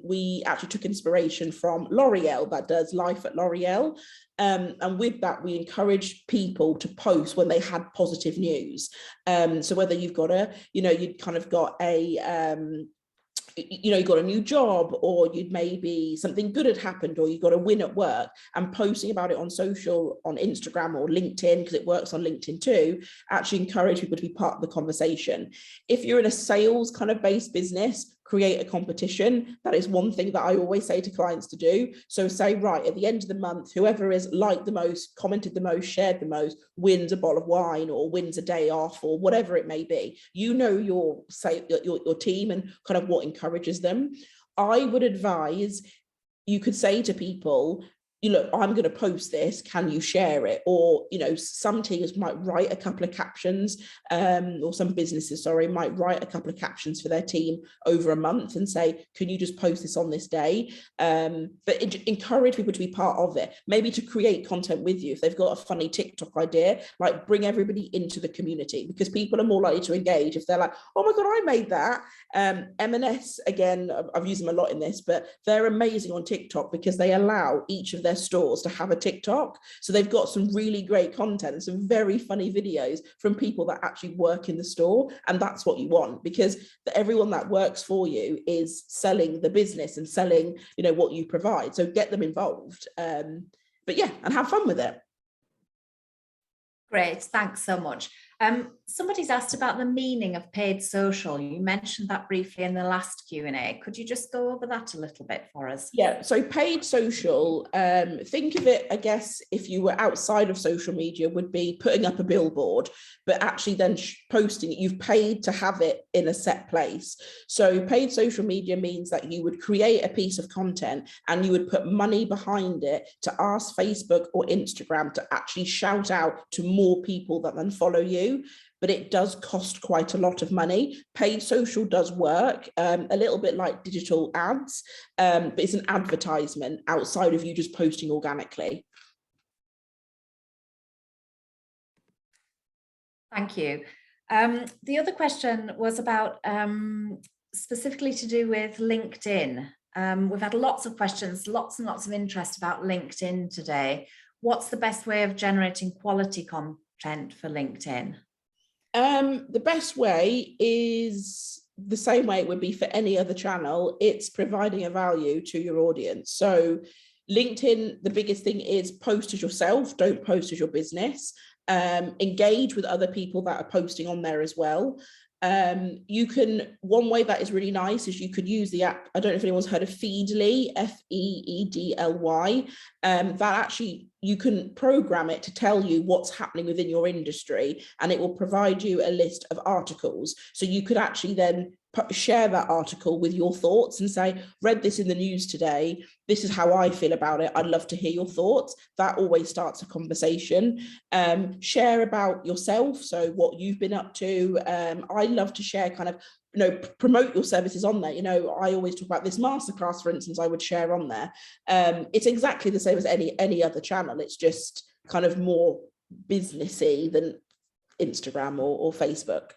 We actually took inspiration from L'Oreal that does Life at L'Oreal. And with that, we encouraged people to post when they had positive news. So whether you've got you'd kind of got you got a new job, or you'd maybe something good had happened, or you got a win at work, and posting about it on social, on Instagram or LinkedIn, because it works on LinkedIn too, actually encourage people to be part of the conversation. If you're in a sales kind of based business, create a competition. That is one thing that I always say to clients to do. So say, right, at the end of the month, whoever is liked the most, commented the most, shared the most, wins a bottle of wine or wins a day off or whatever it may be. You know your team and kind of what encourages them. I would advise, you could say to people, I'm going to post this, can you share it? Or, some teams might write a couple of captions, or some businesses, might write a couple of captions for their team over a month and say, can you just post this on this day? But encourage people to be part of it, maybe to create content with you. If they've got a funny TikTok idea, like bring everybody into the community, because people are more likely to engage if they're like, oh my God, I made that. M&S, again, I've used them a lot in this, but they're amazing on TikTok because they allow each of their stores to have a TikTok. So they've got some really great content and some very funny videos from people that actually work in the store. And that's what you want, because everyone that works for you is selling the business and selling, what you provide. So get them involved. But yeah, and have fun with it. Great, thanks so much. Somebody's asked about the meaning of paid social. You mentioned that briefly in the last Q&A. Could you just go over that a little bit for us? Yeah, so paid social, think of it, I guess, if you were outside of social media, would be putting up a billboard, but actually then posting it. You've paid to have it in a set place. So paid social media means that you would create a piece of content and you would put money behind it to ask Facebook or Instagram to actually shout out to more people that then follow you. But it does cost quite a lot of money. Paid social does work a little bit like digital ads, but it's an advertisement outside of you just posting organically. Thank you. The other question was about specifically to do with LinkedIn. We've had lots of questions, lots and lots of interest about LinkedIn today. What's the best way of generating quality content for LinkedIn? The best way is the same way it would be for any other channel. It's providing a value to your audience. So LinkedIn, the biggest thing is post as yourself, don't post as your business. Engage with other people that are posting on there as well. One way that is really nice is you could use the app. I don't know if anyone's heard of Feedly, Feedly. That actually, you can program it to tell you what's happening within your industry, and it will provide you a list of articles. So you could actually then share that article with your thoughts and say, read this in the news today, this is how I feel about it, I'd love to hear your thoughts. That always starts a conversation. Share about yourself, so what you've been up to. I love to share kind of, promote your services on there. I always talk about this masterclass, for instance, I would share on there. It's exactly the same as any other channel. It's just kind of more businessy than Instagram or Facebook.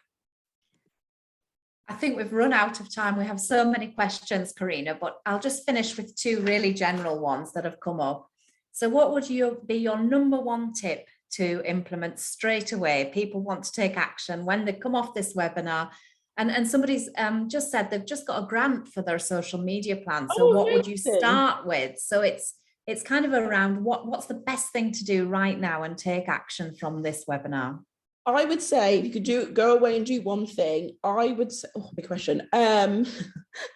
I think we've run out of time. We have so many questions, Karina, but I'll just finish with two really general ones that have come up. So what would be your number one tip to implement straight away? People want to take action when they come off this webinar, and somebody's just said they've just got a grant for their social media plan. So what would you start with? So it's kind of around what's the best thing to do right now and take action from this webinar? I would say if you could go away and do one thing, I would say, big question. Can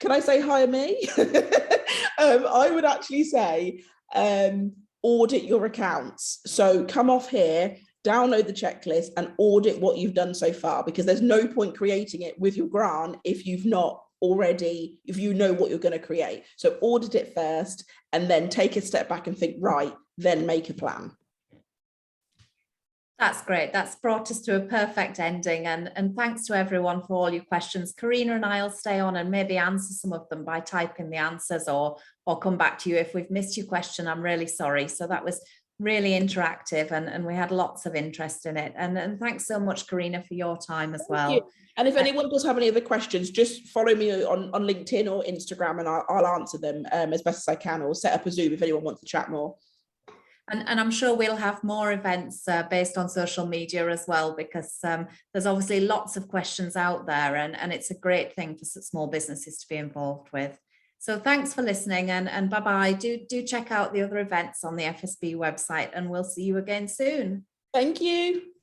I say hire me? I would actually say audit your accounts. So come off here, download the checklist and audit what you've done so far, because there's no point creating it with your grant if you've not already, if you know what you're going to create. So audit it first and then take a step back and think, right, then make a plan. That's great. That's brought us to a perfect ending. And thanks to everyone for all your questions. Karina and I'll stay on and maybe answer some of them by typing the answers or come back to you. If we've missed your question, I'm really sorry. So that was really interactive and we had lots of interest in it. And thanks so much, Karina, for your time as well. And if anyone does have any other questions, just follow me on LinkedIn or Instagram and I'll answer them as best as I can, or set up a Zoom if anyone wants to chat more. And I'm sure we'll have more events based on social media as well, because there's obviously lots of questions out there and it's a great thing for small businesses to be involved with. So thanks for listening and bye-bye. Do check out the other events on the FSB website and we'll see you again soon. Thank you.